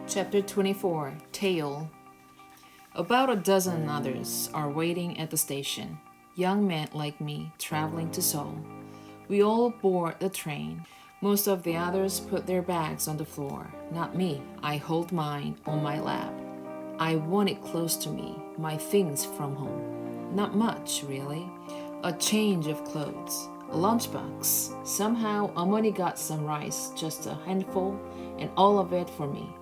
Chapter 24 Tale. About a dozen others are waiting at the station, young men like me traveling to Seoul. We all board the train. Most of the others put their bags on the floor. Not me. I hold mine on my lap. I want it close to me, my things from home. Not much, really. A change of clothes, a lunchbox. Somehow, Amoni got some rice, just a handful, and all of it for me.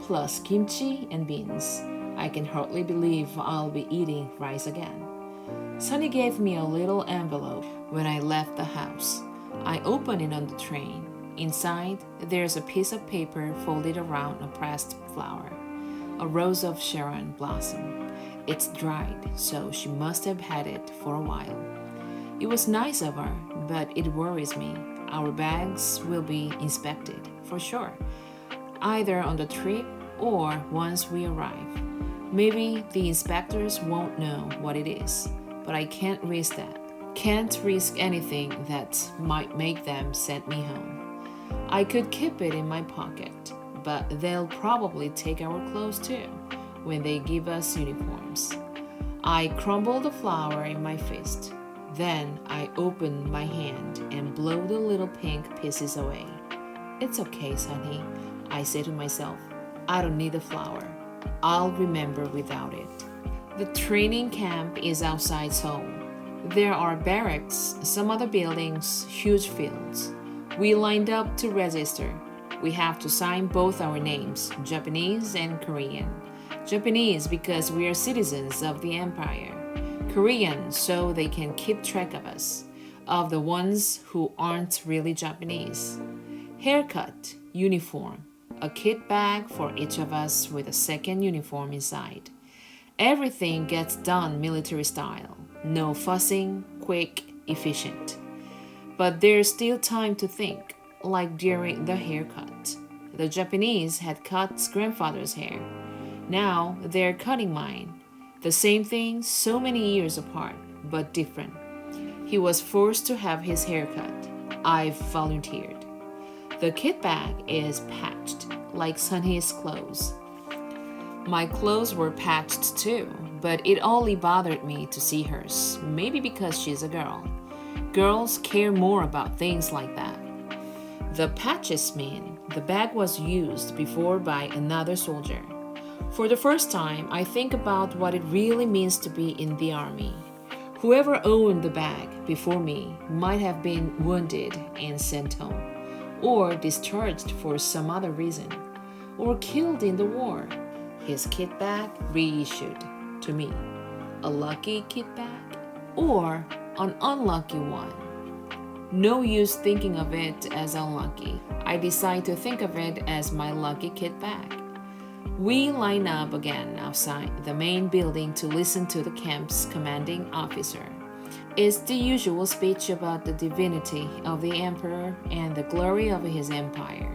Plus kimchi and beans. I can hardly believe I'll be eating rice again. Sunny gave me a little envelope when I left the house. I opened it on the train. Inside, there's a piece of paper folded around a pressed flower, a rose of Sharon blossom. It's dried, so she must have had it for a while. It was nice of her, but it worries me. Our bags will be inspected, for sure, either on the trip or once we arrive. Maybe the inspectors won't know what it is, but I can't risk that. Can't risk anything that might make them send me home. I could keep it in my pocket, but they'll probably take our clothes too when they give us uniforms. I crumble the flower in my fist. Then I open my hand and blow the little pink pieces away. It's okay, Sunny, I say to myself. I don't need the flower. I'll remember without it. The training camp is outside Seoul. There are barracks, some other buildings, huge fields. We lined up to register. We have to sign both our names, Japanese and Korean. Japanese because we are citizens of the empire. Korean so they can keep track of us, of the ones who aren't really Japanese. Haircut, uniform, a kit bag for each of us with a second uniform inside. Everything gets done military style. No fussing, quick, efficient. But there's still time to think, like during the haircut. The Japanese had cut grandfather's hair. Now they're cutting mine. The same thing, so many years apart, but different. He was forced to have his hair cut. I've volunteered. The kit bag is patched, like Sunny's clothes. My clothes were patched too, but it only bothered me to see hers, maybe because she's a girl. Girls care more about things like that. The patches mean the bag was used before by another soldier. For the first time, I think about what it really means to be in the army. Whoever owned the bag before me might have been wounded and sent home, or discharged for some other reason, or killed in the war. His kit bag reissued to me. A lucky kit bag, or an unlucky one. No use thinking of it as unlucky. I decide to think of it as my lucky kit bag. We line up again outside the main building to listen to the camp's commanding officer. It's the usual speech about the divinity of the emperor and the glory of his empire,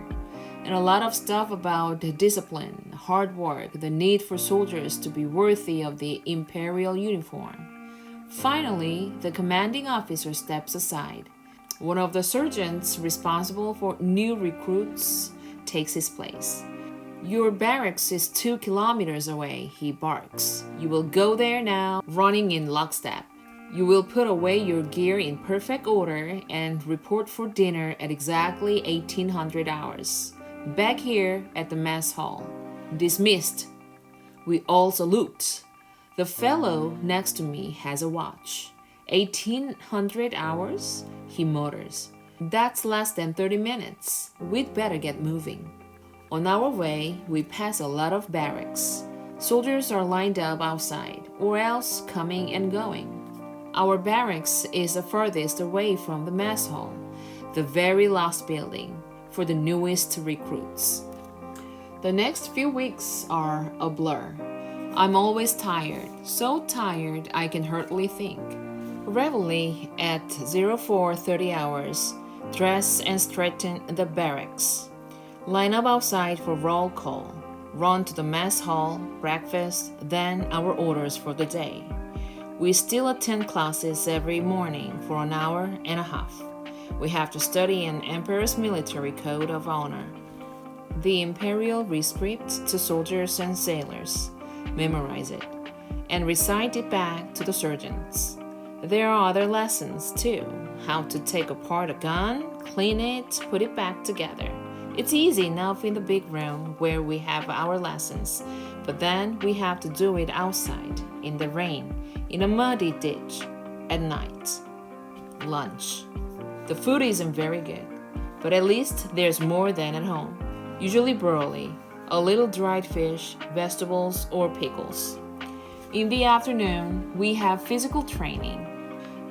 and a lot of stuff about discipline, hard work, the need for soldiers to be worthy of the imperial uniform. Finally, the commanding officer steps aside. One of the sergeants responsible for new recruits takes his place. Your barracks is 2 kilometers away, he barks. You will go there now, running in lockstep. You will put away your gear in perfect order and report for dinner at exactly 1800 hours. Back here at the mess hall. Dismissed. We all salute. The fellow next to me has a watch. 1800 hours? He mutters. That's less than 30 minutes. We'd better get moving. On our way, we pass a lot of barracks. Soldiers are lined up outside, or else coming and going. Our barracks is the furthest away from the mess hall, the very last building for the newest recruits. The next few weeks are a blur. I'm always tired, so tired I can hardly think. Reveille at 0430 hours, dress and straighten the barracks. Line up outside for roll call. Run to the mess hall, breakfast, then our orders for the day. We still attend classes every morning for an hour and a half. We have to study an emperor's military code of honor. the imperial rescript to soldiers and sailors, memorize it, and recite it back to the sergeants. There are other lessons too: how to take apart a gun, clean it, put it back together. It's easy enough in the big room where we have our lessons, but then we have to do it outside, in the rain, in a muddy ditch, at night. Lunch. The food isn't very good, but at least there's more than at home. Usually broccoli, a little dried fish, vegetables, or pickles. In the afternoon, we have physical training,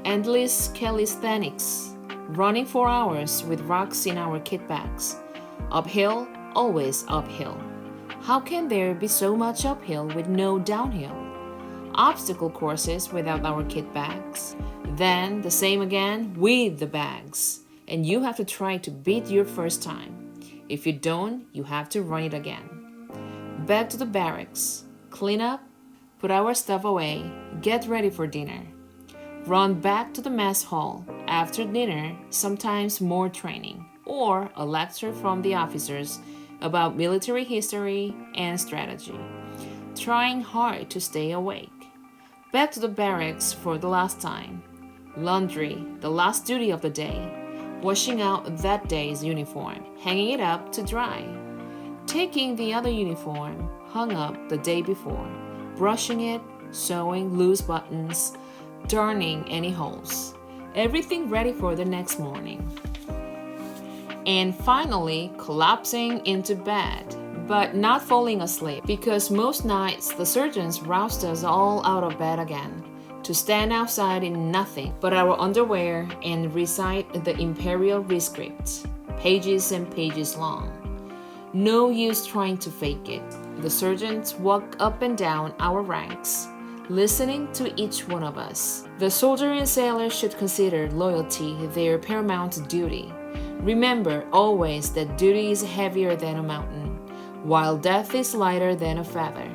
endless calisthenics, running for hours with rocks in our kit bags. Uphill, always uphill. How can there be so much uphill with no downhill? Obstacle courses without our kit bags. Then the same again with the bags. And you have to try to beat your first time. If you don't, you have to run it again. Back to the barracks. Clean up, put our stuff away, get ready for dinner. Run back to the mess hall. After dinner, sometimes more training or a lecture from the officers about military history and strategy. Trying hard to stay awake. Back to the barracks for the last time. Laundry, the last duty of the day. Washing out that day's uniform, hanging it up to dry. Taking the other uniform, hung up the day before. Brushing it, sewing loose buttons, darning any holes. Everything ready for the next morning. And finally, collapsing into bed, but not falling asleep, because most nights the surgeons roused us all out of bed again, to stand outside in nothing but our underwear and recite the imperial rescript, pages and pages long. No use trying to fake it. The surgeons walk up and down our ranks, listening to each one of us. The soldier and sailor should consider loyalty their paramount duty. Remember always that duty is heavier than a mountain, while death is lighter than a feather.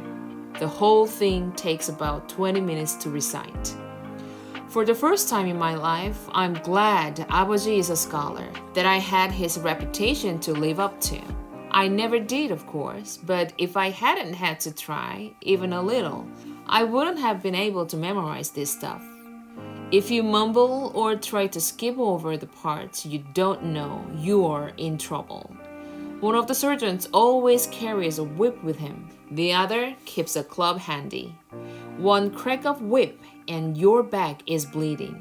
The whole thing takes about 20 minutes to recite. For the first time in my life, I'm glad Abaji is a scholar, that I had his reputation to live up to. I never did, of course, but if I hadn't had to try, even a little, I wouldn't have been able to memorize this stuff. If you mumble or try to skip over the parts you don't know, you're in trouble. One of the surgeons always carries a whip with him. The other keeps a club handy. One crack of whip and your back is bleeding.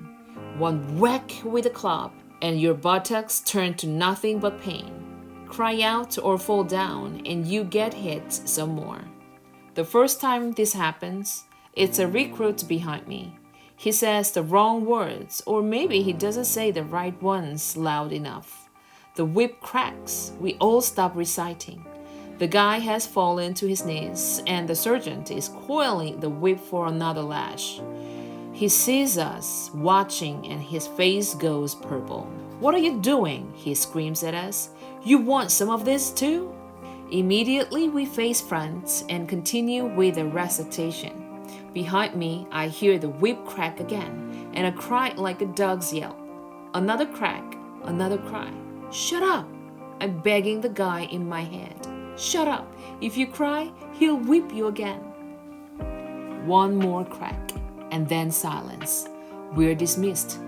One whack with a club and your buttocks turn to nothing but pain. Cry out or fall down and you get hit some more. The first time this happens, it's a recruit behind me. He says the wrong words, or maybe he doesn't say the right ones loud enough. The whip cracks. We all stop reciting. The guy has fallen to his knees, and the sergeant is coiling the whip for another lash. He sees us watching, and his face goes purple. "What are you doing?" he screams at us. "You want some of this too?" Immediately we face front and continue with the recitation. Behind me, I hear the whip crack again, and a cry like a dog's yelp. Another crack, another cry. "Shut up!" I'm begging the guy in my head. "Shut up! If you cry, he'll whip you again." One more crack, and then silence. We're dismissed,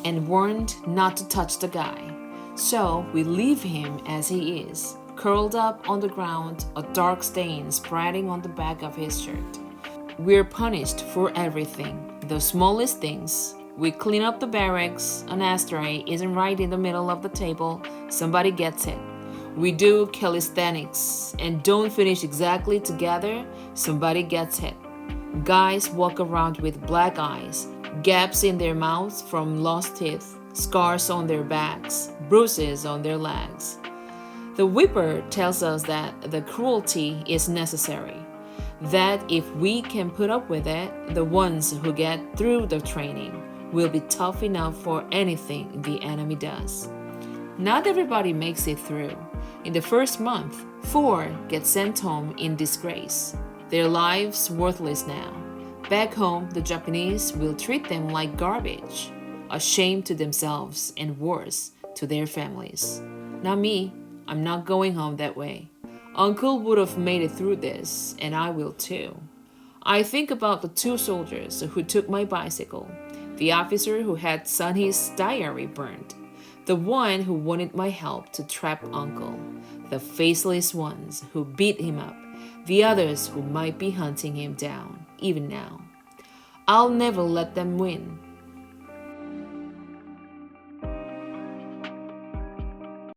and warned not to touch the guy. So we leave him as he is, curled up on the ground, a dark stain spreading on the back of his shirt. We're punished for everything, the smallest things. We clean up the barracks, an ashtray isn't right in the middle of the table, somebody gets it. We do calisthenics and don't finish exactly together, somebody gets hit. Guys walk around with black eyes, gaps in their mouths from lost teeth, scars on their backs, bruises on their legs. The whipper tells us that the cruelty is necessary, that if we can put up with it, the ones who get through the training will be tough enough for anything the enemy does. Not everybody makes it through. In the first month, 4 get sent home in disgrace. Their lives worthless now. Back home, the Japanese will treat them like garbage, a shame to themselves and worse, to their families. Not me. I'm not going home that way. Uncle would have made it through this, and I will too. I think about the two soldiers who took my bicycle, the officer who had Sonny's diary burned, the one who wanted my help to trap Uncle, the faceless ones who beat him up, the others who might be hunting him down, even now. I'll never let them win.